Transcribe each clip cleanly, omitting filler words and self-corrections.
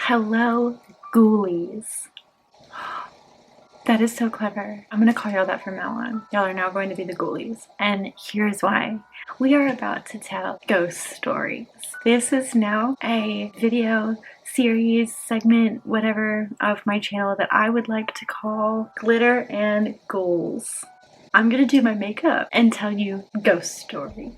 Hello, ghoulies. That is so clever. I'm gonna call y'all that from now on. Y'all are now going to be the ghoulies. And here's why. We are about to tell ghost stories. This is now a video series, segment, whatever, of my channel that I would like to call Glitter and Ghouls. I'm gonna do my makeup and tell you ghost stories,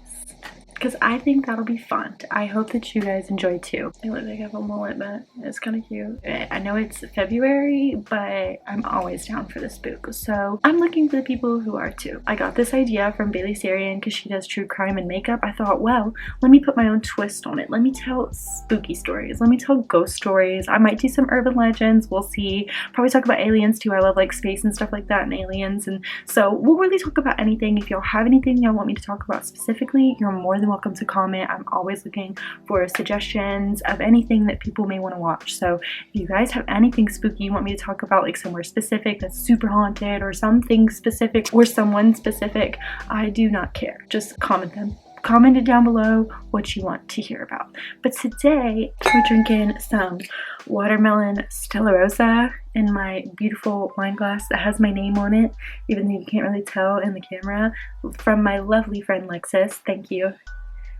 because I think that'll be fun. I hope that you guys enjoy too. I look like I have a mullet, but it's kind of cute. I know it's February, but I'm always down for the spook, so I'm looking for the people who are too. I got this idea from Bailey Sarian because she does true crime and makeup. I thought, well, let me put my own twist on it. Let me tell spooky stories. Let me tell ghost stories. I might do some urban legends. We'll see. Probably talk about aliens too. I love like space and stuff like that and aliens, and so we'll really talk about anything. If y'all have anything y'all want me to talk about specifically, you're more than welcome to comment. I'm always looking for suggestions of anything that people may want to watch. So if you guys have anything spooky you want me to talk about, like somewhere specific that's super haunted or something specific or someone specific, I do not care. Just comment them. Comment it down below what you want to hear about. But today we're drinking some watermelon Stella Rosa in my beautiful wine glass that has my name on it, even though you can't really tell in the camera, from my lovely friend Lexus. Thank you.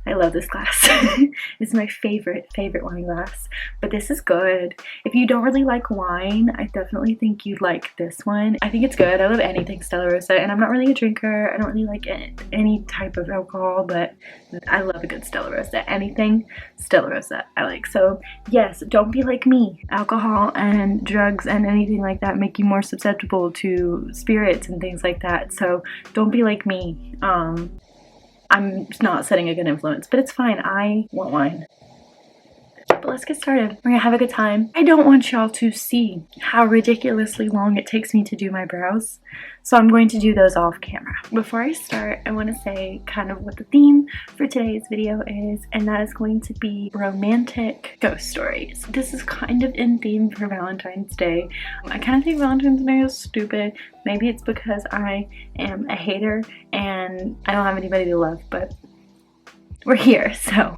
I love this glass. It's my favorite wine glass. But this is good. If you don't really like wine, I definitely think you'd like this one. I think it's good. I love anything Stella Rosa, and I'm not really a drinker. I don't really like any type of alcohol, but I love a good Stella Rosa. Anything Stella Rosa I like. So yes, don't be like me. Alcohol and drugs and anything like that make you more susceptible to spirits and things like that. So don't be like me. I'm not setting a good influence, but it's fine. I want wine. But let's get started. We're gonna have a good time. I don't want y'all to see how ridiculously long it takes me to do my brows, so I'm going to do those off camera. Before I start, I want to say kind of what the theme for today's video is, and that is going to be romantic ghost stories. This is kind of in theme for Valentine's Day. I kind of think Valentine's Day is stupid. Maybe it's because I am a hater and I don't have anybody to love, but we're here, so.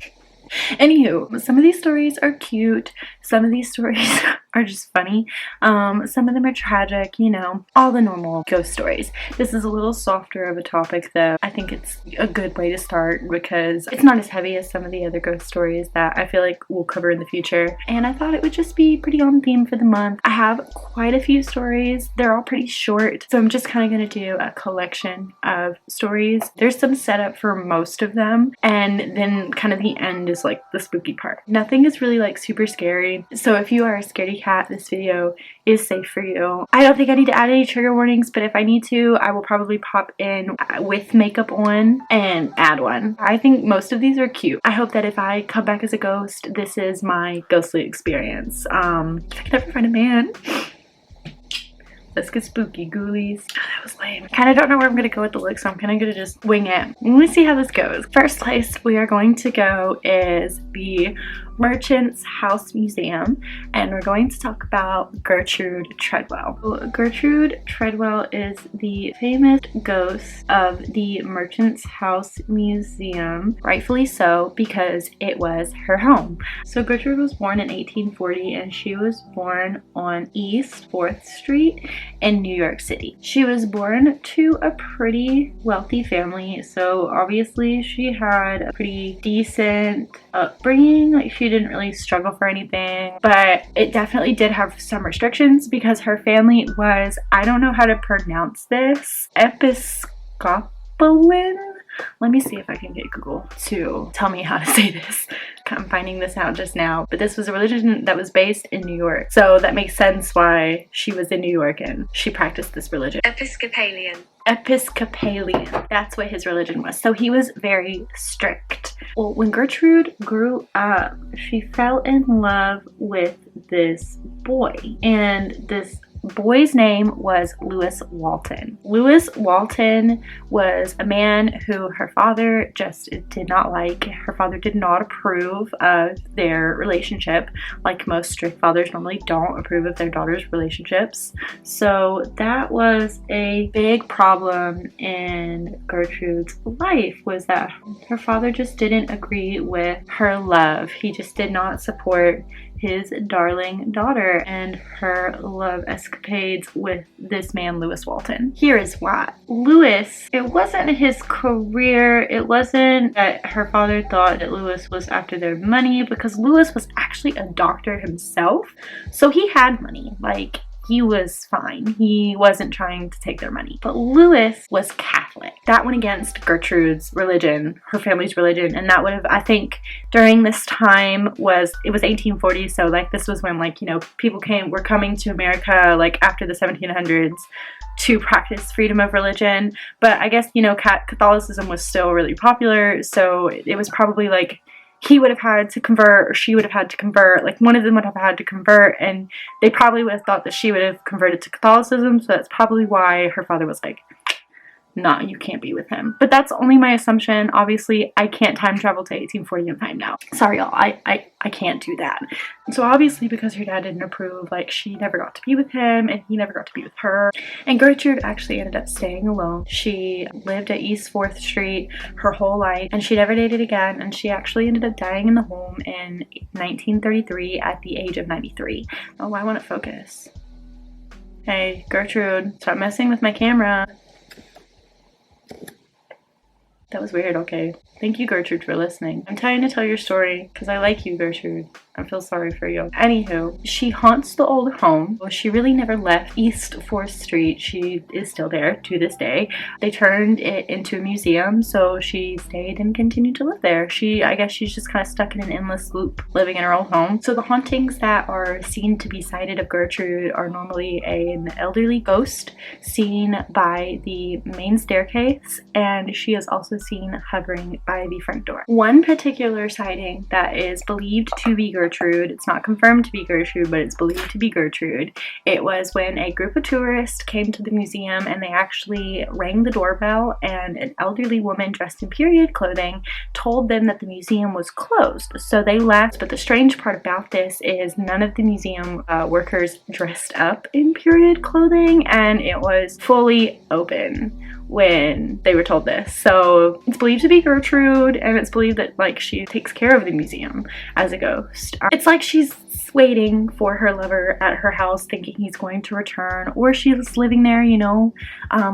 Anywho, some of these stories are cute, some of these stories are just funny, some of them are tragic, you know, all the normal ghost stories. This is a little softer of a topic though. I think it's a good way to start because it's not as heavy as some of the other ghost stories that I feel like we'll cover in the future, and I thought it would just be pretty on theme for the month. I have quite a few stories. They're all pretty short, so I'm just kind of going to do a collection of stories. There's some setup for most of them, and then kind of the end is like the spooky part. Nothing is really like super scary, so if you are a scaredy cat, this video is safe for you. I don't think I need to add any trigger warnings, but if I need to, I will probably pop in with makeup on and add one. I think most of these are cute. I hope that if I come back as a ghost, this is my ghostly experience. If I can ever find a man. Let's get spooky, ghoulies. Oh, that was lame. I kind of don't know where I'm going to go with the look, so I'm kind of going to just wing it. Let me see how this goes. First place we are going to go is the Merchant's House Museum, and we're going to talk about Gertrude Treadwell. Gertrude Treadwell is the famous ghost of the Merchant's House Museum, rightfully so, because it was her home. So Gertrude was born in 1840, and she was born on East 4th Street in New York City. She was born to a pretty wealthy family, so obviously she had a pretty decent upbringing. Like, she didn't really struggle for anything, but it definitely did have some restrictions because her family was, I don't know how to pronounce this, Episcopalian? Let me see if I can get Google to tell me how to say this. I'm finding this out just now, but this was a religion that was based in New York, so that makes sense why she was in New York and she practiced this religion. Episcopalian. That's what his religion was. So he was very strict. Well, when Gertrude grew up, she fell in love with this boy, and this boy's name was Lewis Walton. Lewis Walton was a man who her father just did not like. Her father did not approve of their relationship, like most strict fathers normally don't approve of their daughters' relationships. So that was a big problem in Gertrude's life, was that her father just didn't agree with her love. He just did not support his darling daughter and her love escapades with this man, Lewis Walton. Here is why. Lewis, it wasn't his career. It wasn't that her father thought that Lewis was after their money, because Lewis was actually a doctor himself. So he had money. Like, he was fine. He wasn't trying to take their money. But Lewis was Catholic. That went against Gertrude's religion, her family's religion, and that would have, I think, during this time it was 1840, so like this was when, like, you know, people were coming to America like after the 1700s to practice freedom of religion. But I guess, you know, Catholicism was still really popular, so it was probably like he would have had to convert, or she would have had to convert. Like, one of them would have had to convert, and they probably would have thought that she would have converted to Catholicism, so that's probably why her father was like, nah, you can't be with him. But that's only my assumption. Obviously, I can't time travel to 1840 and find out. Sorry, y'all. I can't do that. So obviously, because her dad didn't approve, like, she never got to be with him, and he never got to be with her. And Gertrude actually ended up staying alone. She lived at East 4th Street her whole life, and she never dated again, and she actually ended up dying in the home in 1933 at the age of 93. Oh, why won't it focus? Hey, Gertrude, stop messing with my camera. That was weird. Okay. Thank you, Gertrude, for listening. I'm trying to tell your story because I like you, Gertrude. I feel sorry for you. Anywho, she haunts the old home. She really never left East 4th Street. She is still there to this day. They turned it into a museum, so she stayed and continued to live there. I guess she's just kind of stuck in an endless loop living in her old home. So the hauntings that are seen to be sighted of Gertrude are normally an elderly ghost seen by the main staircase, and she is also seen hovering by the front door. One particular sighting that is believed to be Gertrude, it's not confirmed to be Gertrude, but it's believed to be Gertrude. It was when a group of tourists came to the museum and they actually rang the doorbell, and an elderly woman dressed in period clothing told them that the museum was closed. So they left, but the strange part about this is none of the museum workers dressed up in period clothing, and it was fully open when they were told this. So it's believed to be Gertrude, and it's believed that, like, she takes care of the museum as a ghost. It's like she's waiting for her lover at her house, thinking he's going to return, or she's living there, you know,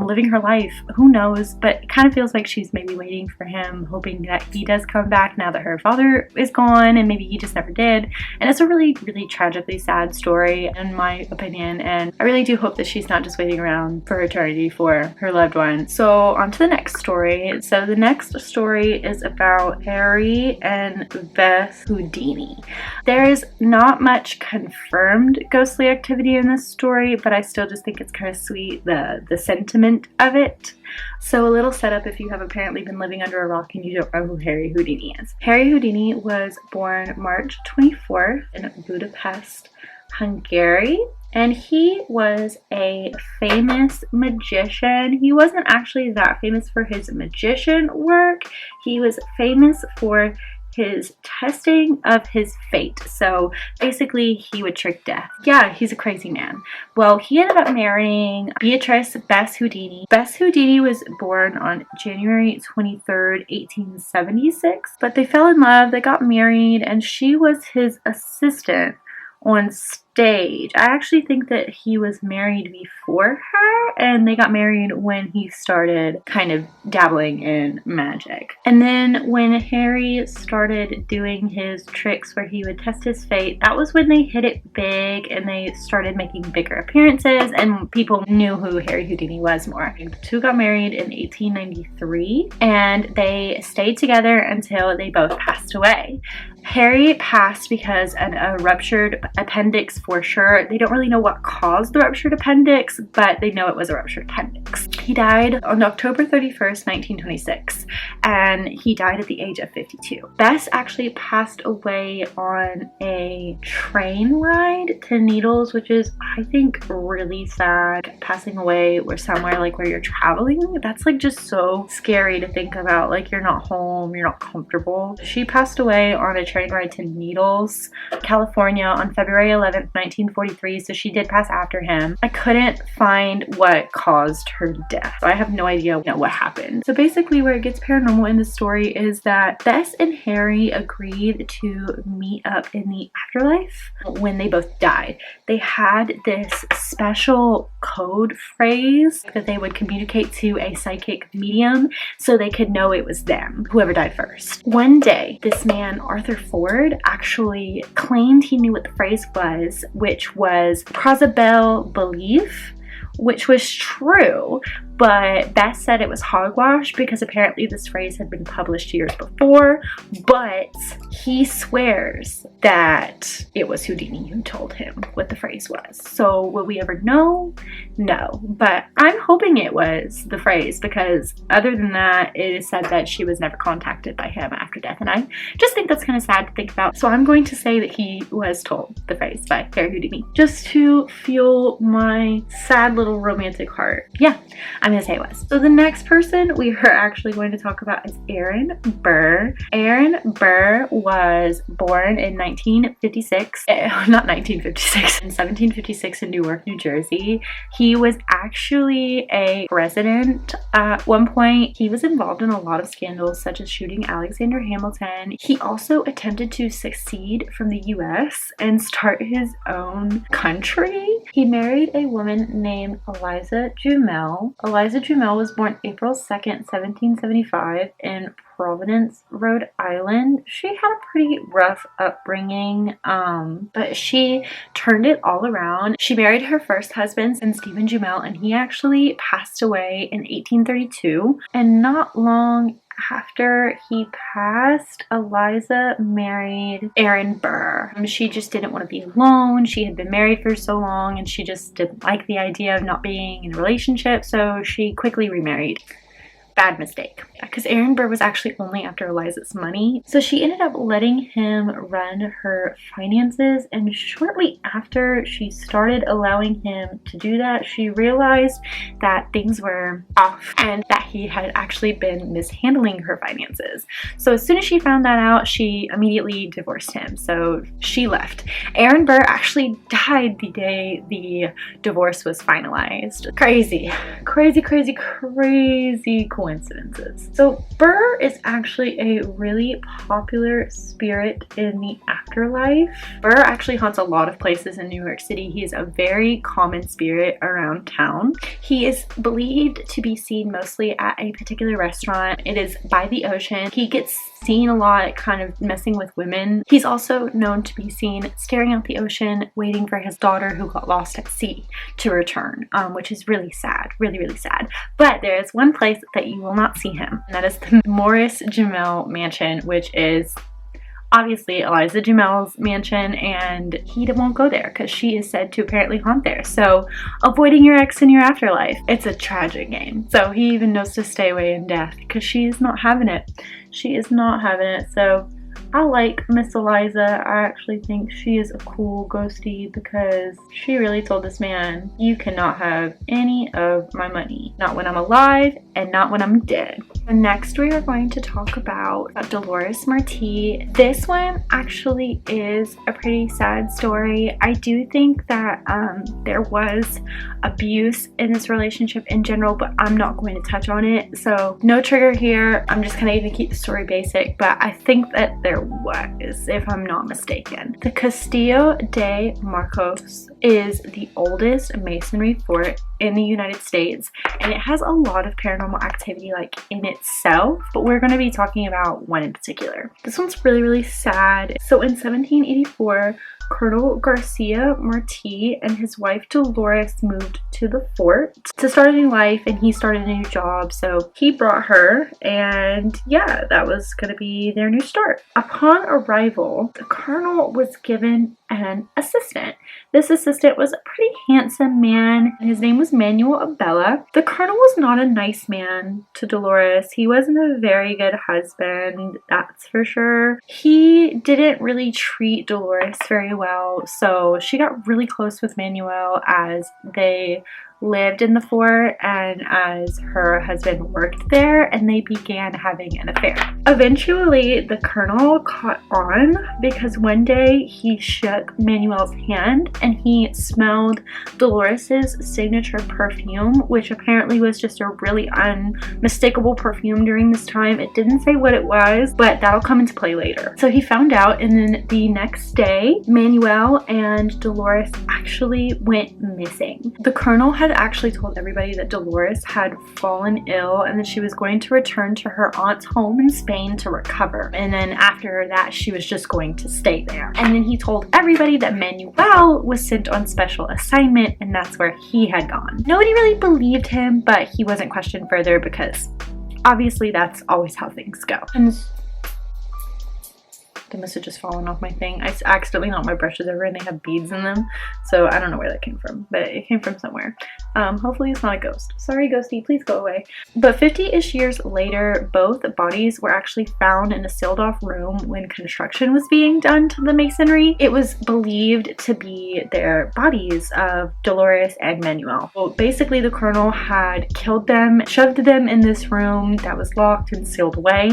living her life. Who knows? But it kind of feels like she's maybe waiting for him, hoping that he does come back now that her father is gone, and maybe he just never did. And it's a really, really tragically sad story, in my opinion, and I really do hope that she's not just waiting around for eternity for her loved one. So on to the next story. So the next story is about Harry and Beth Houdini. There is not much confirmed ghostly activity in this story, but I still just think it's kind of sweet, the sentiment of it. So a little setup if you have apparently been living under a rock and you don't know who Harry Houdini is. Harry Houdini was born March 24th in Budapest, Hungary. And he was a famous magician. He wasn't actually that famous for his magician work. He was famous for his testing of his fate. So basically, he would trick death. Yeah, he's a crazy man. Well, he ended up marrying Beatrice Bess Houdini. Bess Houdini was born on January 23rd, 1876. But they fell in love, they got married, and she was his assistant on stage. I actually think that he was married before her, and they got married when he started kind of dabbling in magic. And then when Harry started doing his tricks where he would test his fate, that was when they hit it big and they started making bigger appearances and people knew who Harry Houdini was more. The two got married in 1893 and they stayed together until they both passed away. Harry passed because of a ruptured appendix for sure. They don't really know what caused the ruptured appendix, but they know it was a ruptured appendix. He died on October 31st, 1926, and he died at the age of 52. Bess actually passed away on a train ride to Needles, which is, I think, really sad. Passing away or somewhere like where you're traveling, that's like just so scary to think about. Like, you're not home, you're not comfortable. She passed away on a train train ride to Needles, California on February 11th, 1943, so she did pass after him. I couldn't find what caused her death, so I have no idea what happened. So basically where it gets paranormal in the story is that Bess and Harry agreed to meet up in the afterlife when they both died. They had this special code phrase that they would communicate to a psychic medium so they could know it was them, whoever died first. One day, this man, Arthur Ford, actually claimed he knew what the phrase was, which was Prosabel belief, which was true, but Bess said it was hogwash because apparently this phrase had been published years before, but he swears that it was Houdini who told him what the phrase was. So will we ever know? No, but I'm hoping it was the phrase, because other than that, it is said that she was never contacted by him after death, and I just think that's kind of sad to think about. So I'm going to say that he was told the phrase by Harry Houdini, just to fuel my sad little romantic heart. Yeah, I'm gonna say it was. So the next person we are actually going to talk about is Aaron Burr. Aaron Burr was born in 1956, not 1956, in 1756 in Newark, New Jersey. He was actually a president at one point. He was involved in a lot of scandals, such as shooting Alexander Hamilton. He also attempted to secede from the US and start his own country. He married a woman named Eliza Jamel. Eliza Jamel was born April 2nd, 1775 in Providence, Rhode Island. She had a pretty rough upbringing, but she turned it all around. She married her first husband, Stephen Jamel, and he actually passed away in 1832. And not long after he passed, Eliza married Aaron Burr. She just didn't want to be alone. She had been married for so long and she just didn't like the idea of not being in a relationship, so she quickly remarried. Bad mistake, because Aaron Burr was actually only after Eliza's money, so she ended up letting him run her finances, and shortly after she started allowing him to do that, she realized that things were off and that he had actually been mishandling her finances. So as soon as she found that out, she immediately divorced him, so she left. Aaron Burr actually died the day the divorce was finalized. Crazy coincidences. So Burr is actually a really popular spirit in the afterlife. Burr actually haunts a lot of places in New York City. He is a very common spirit around town. He is believed to be seen mostly at a particular restaurant. It is by the ocean. He gets seen a lot kind of messing with women. He's also known to be seen staring out the ocean, waiting for his daughter who got lost at sea to return, which is really sad, really sad. But there is one place that you will not see him, and that is the Morris Jamel mansion, which is obviously Eliza Jamel's mansion, and he won't go there because she is said to apparently haunt there. So avoiding your ex in your afterlife, it's a tragic game. So he even knows to stay away in death because she is not having it. She is not having it. So I like Miss Eliza. I actually think she is a cool ghosty because she really told this man, you cannot have any of my money. Not when I'm alive and not when I'm dead. Next, we are going to talk about Dolores Marti. This one actually is a pretty sad story. I do think that there was abuse in this relationship in general, but I'm not going to touch on it. So no trigger here. I'm just going to even keep the story basic, but I think that there was, if I'm not mistaken. The Castillo de Marcos is the oldest masonry fort in the United States, and it has a lot of paranormal activity like in itself, but we're going to be talking about one in particular. This one's really sad. So in 1784, Colonel Garcia Marti and his wife Dolores moved to the fort to start a new life, and he started a new job, so he brought her, and yeah, that was going to be their new start. Upon arrival, the colonel was given an assistant. This assistant was a pretty handsome man. His name was Manuel Abella. The colonel was not a nice man to Dolores. He wasn't a very good husband, that's for sure. He didn't really treat Dolores very well, so she got really close with Manuel as they lived in the fort and as her husband worked there, and they began having an affair. Eventually, the colonel caught on because one day he shook Manuel's hand and he smelled Dolores's signature perfume, which apparently was just a really unmistakable perfume during this time. It didn't say what it was, but that'll come into play later. So he found out, and then the next day, Manuel and Dolores actually went missing. The colonel had actually told everybody that Dolores had fallen ill and that she was going to return to her aunt's home in Spain to recover, and then after that she was just going to stay there. And then he told everybody that Manuel was sent on special assignment and that's where he had gone. Nobody really believed him, but he wasn't questioned further because obviously that's always how things go. And they must have just fallen off my thing. I accidentally knocked my brushes over and they have beads in them, so I don't know where that came from, but it came from somewhere. Hopefully it's not a ghost. Sorry, ghosty, please go away. But 50-ish years later, both bodies were actually found in a sealed off room when construction was being done to the masonry. It was believed to be their bodies of Dolores and Manuel. Well, basically the colonel had killed them, shoved them in this room that was locked and sealed away,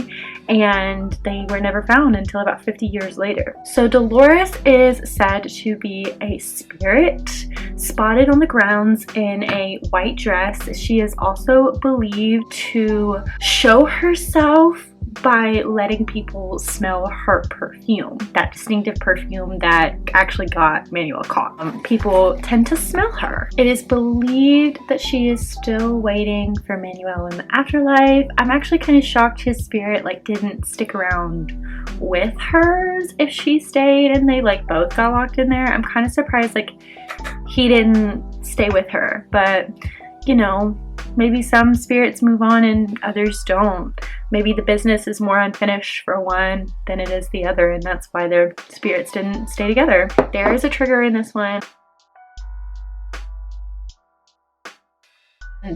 and they were never found until about 50 years later. So Dolores is said to be a spirit spotted on the grounds in a white dress. She is also believed to show herself by letting people smell her perfume, that distinctive perfume that actually got Manuel caught. People tend to smell her. It is believed that she is still waiting for Manuel in the afterlife. I'm actually kind of shocked his spirit didn't stick around with hers if she stayed and they both got locked in there. I'm kind of surprised he didn't stay with her, but you know, maybe some spirits move on and others don't. Maybe the business is more unfinished for one than it is the other, and that's why their spirits didn't stay together. There is a trigger in this one.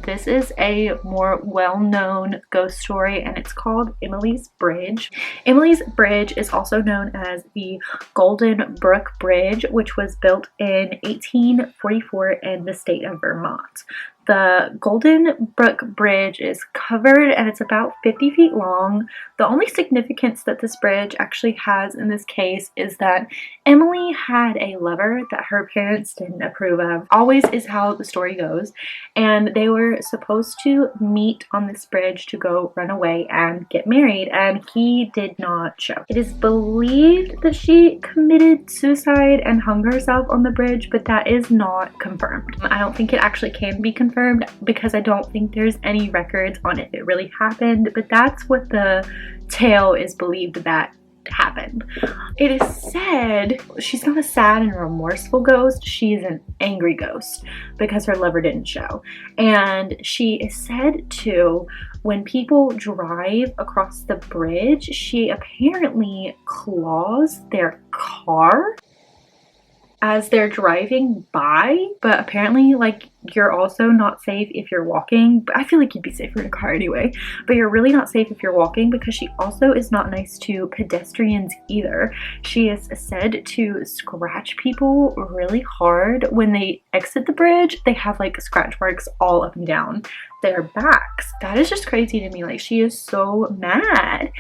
This is a more well-known ghost story and it's called Emily's Bridge. Emily's Bridge is also known as the Golden Brook Bridge, which was built in 1844 in the state of Vermont. The Golden Brook Bridge is covered and it's about 50 feet long. The only significance that this bridge actually has in this case is that Emily had a lover that her parents didn't approve of. Always is how the story goes. And they were supposed to meet on this bridge to go run away and get married, and he did not show. It is believed that she committed suicide and hung herself on the bridge, but that is not confirmed. I don't think it actually can be confirmed because I don't think there's any records on if it really happened, but that's what the tale is believed that happened. It is said she's not a sad and remorseful ghost, she's an angry ghost because her lover didn't show. And she is said to, when people drive across the bridge, she apparently claws their car as they're driving by, but apparently you're also not safe if you're walking. But I feel like you'd be safer in a car anyway, but you're really not safe if you're walking because she also is not nice to pedestrians either. She is said to scratch people really hard when they exit the bridge. They have scratch marks all up and down their backs. That is just crazy to me. She is so mad.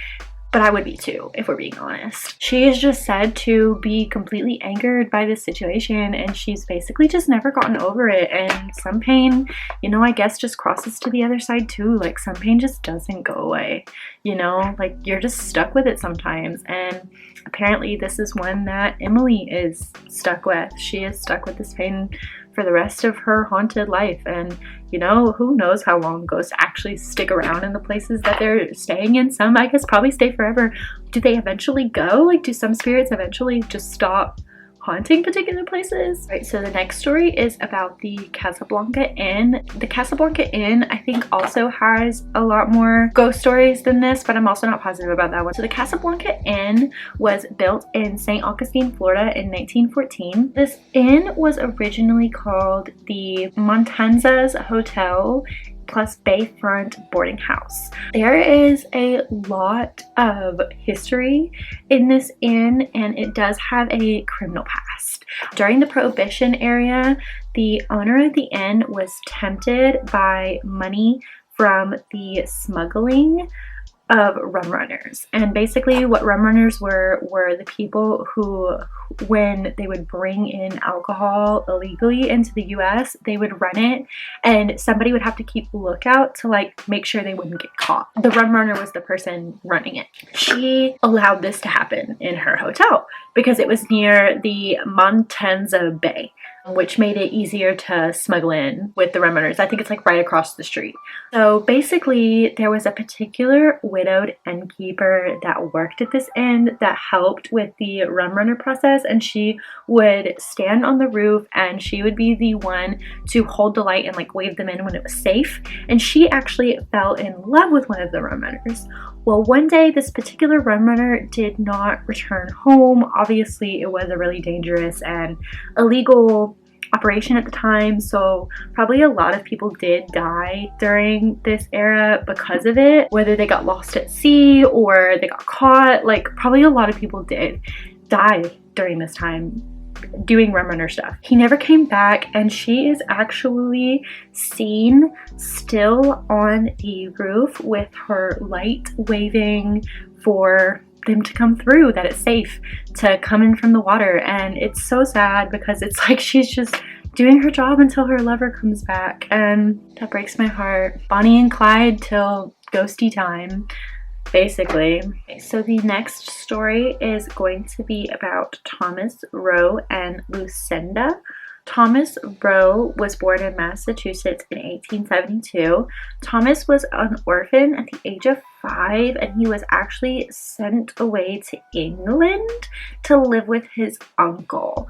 But I would be too, if we're being honest. She is just said to be completely angered by this situation, and she's basically just never gotten over it. And some pain, you know, I guess just crosses to the other side too. Some pain just doesn't go away, you know? You're just stuck with it sometimes. And apparently this is one that Emily is stuck with. She is stuck with this pain for the rest of her haunted life. And you know, who knows how long ghosts actually stick around in the places that they're staying in. Some, I guess, probably stay forever. Do they eventually go? Do some spirits eventually just stop haunting particular places? Right, so the next story is about the Casablanca Inn. The Casablanca Inn, I think, also has a lot more ghost stories than this, but I'm also not positive about that one. So the Casablanca Inn was built in St. Augustine, Florida in 1914. This inn was originally called the Montanzas Hotel plus Bayfront Boarding House. There is a lot of history in this inn, and it does have a criminal past. During the Prohibition era, the owner of the inn was tempted by money from the smuggling of rum runners. And basically what rum runners were the people who, when they would bring in alcohol illegally into the US, they would run it and somebody would have to keep lookout to like make sure they wouldn't get caught. The rum runner was the person running it. She allowed this to happen in her hotel because it was near the Montanza Bay, which made it easier to smuggle in with the rum runners. I think it's like right across the street. So basically there was a particular widowed innkeeper that worked at this inn that helped with the rum runner process, and she would stand on the roof and she would be the one to hold the light and like wave them in when it was safe. And she actually fell in love with one of the rum runners. Well, one day this particular rum runner did not return home. Obviously it was a really dangerous and illegal operation at the time, so probably a lot of people did die during this era because of it, whether they got lost at sea or they got caught. Like probably a lot of people did die during this time doing rum runner stuff. He never came back, and she is actually seen still on the roof with her light waving for them to come through, that it's safe to come in from the water. And it's so sad because it's like she's just doing her job until her lover comes back, and that breaks my heart. Bonnie and Clyde till ghosty time, basically. So the next story is going to be about Thomas Rowe and Lucinda. Thomas Rowe was born in Massachusetts in 1872. Thomas was an orphan at the age of 5, and he was actually sent away to England to live with his uncle.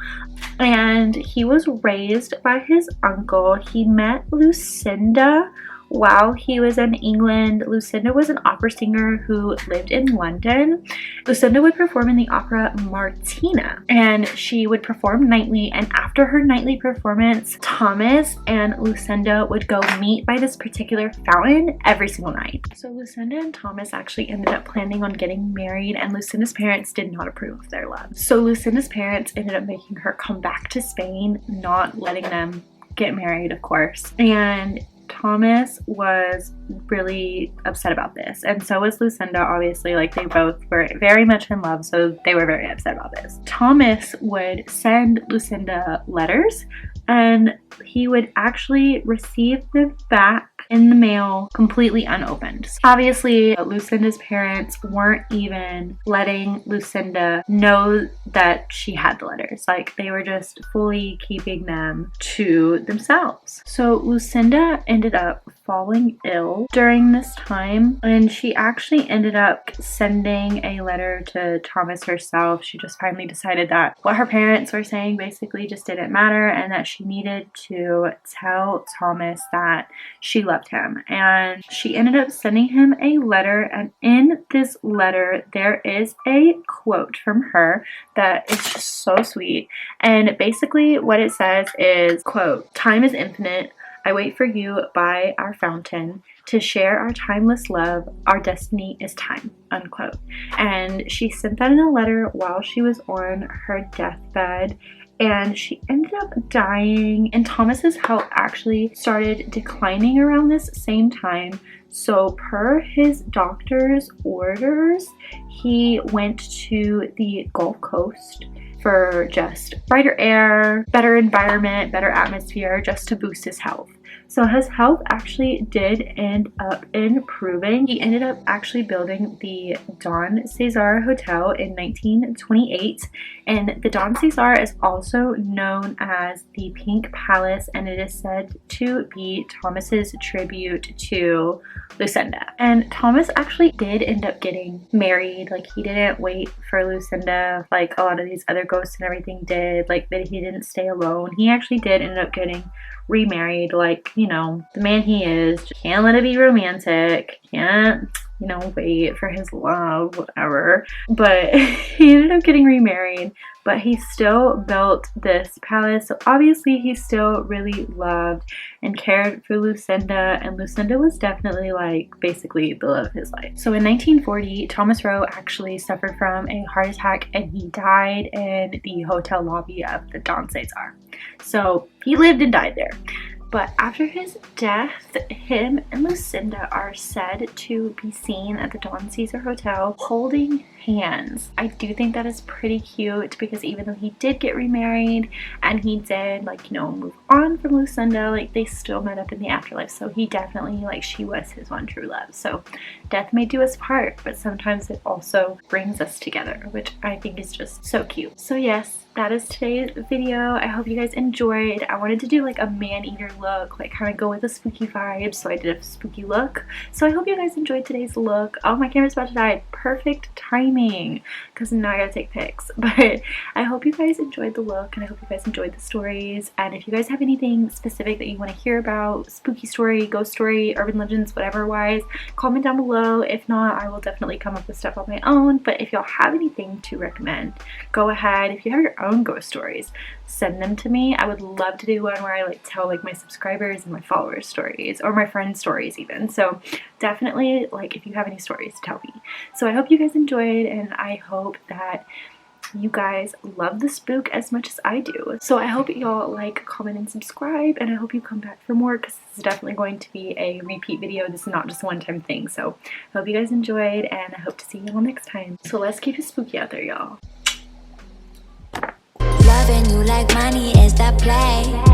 And he was raised by his uncle. He met Lucinda while he was in England. Lucinda was an opera singer who lived in London. Lucinda would perform in the opera Martina, and she would perform nightly. And after her nightly performance, Thomas and Lucinda would go meet by this particular fountain every single night. So Lucinda and Thomas actually ended up planning on getting married, and Lucinda's parents did not approve of their love. So Lucinda's parents ended up making her come back to Spain, not letting them get married, of course. And Thomas was really upset about this, and so was Lucinda. Obviously, like, they both were very much in love, so they were very upset about this. Thomas would send Lucinda letters, and he would actually receive them back in the mail completely unopened. So obviously, Lucinda's parents weren't even letting Lucinda know that she had the letters. Like, they were just fully keeping them to themselves. So Lucinda ended up falling ill during this time, and she actually ended up sending a letter to Thomas herself. She just finally decided that what her parents were saying basically just didn't matter, and that she needed to tell Thomas that she loved him. And she ended up sending him a letter, and in this letter there is a quote from her that is just so sweet. And basically what it says is, quote, "Time is infinite. I wait for you by our fountain to share our timeless love. Our destiny is time," unquote. And she sent that in a letter while she was on her deathbed, and she ended up dying. And Thomas's health actually started declining around this same time. So per his doctor's orders, he went to the Gulf Coast for just brighter air, better environment, better atmosphere, just to boost his health. So his health actually did end up improving. He ended up actually building the Don Cesar Hotel in 1928. And the Don Cesar is also known as the Pink Palace, and it is said to be Thomas's tribute to Lucinda. And Thomas actually did end up getting married. Like, he didn't wait for Lucinda like a lot of these other ghosts and everything did. Like, that he didn't stay alone. He actually did end up getting remarried. Like, you know, the man he is, can't let it be romantic, can't, you know, wait for his love, whatever. But he ended up getting remarried, but he still built this palace. So obviously he still really loved and cared for Lucinda, and Lucinda was definitely like basically the love of his life. So in 1940, Thomas Rowe actually suffered from a heart attack, and he died in the hotel lobby of the Don Cesar. So he lived and died there. But after his death, him and Lucinda are said to be seen at the Don Cesar Hotel holding hands. I do think that is pretty cute because even though he did get remarried and he did, like, you know, move on from Lucinda, like, they still met up in the afterlife. So he definitely, like, she was his one true love. So death may do us part, but sometimes it also brings us together, which I think is just so cute. So yes, that is today's video. I hope you guys enjoyed. I wanted to do like a man-eater look, like kind of go with the spooky vibes, so I did a spooky look. So I hope you guys enjoyed today's look. Oh, my camera's about to die. Perfect timing, because now I gotta take pics. But I hope you guys enjoyed the look, and I hope you guys enjoyed the stories. And if you guys have anything specific that you want to hear about, spooky story, ghost story, urban legends, whatever wise, comment down below. If not, I will definitely come up with stuff on my own. But if y'all have anything to recommend, go ahead. If you have your own ghost stories, send them to me. I would love to do one where I like tell like my subscribers and my followers stories, or my friends stories even. So definitely, like, if you have any stories, tell me. So I hope you guys enjoyed, and I hope that you guys love the spook as much as I do. So I hope y'all like, comment, and subscribe, and I hope you come back for more, because this is definitely going to be a repeat video. This is not just a one-time thing. So I hope you guys enjoyed, and I hope to see you all next time. So let's keep it spooky out there, y'all. Loving you like money is the play.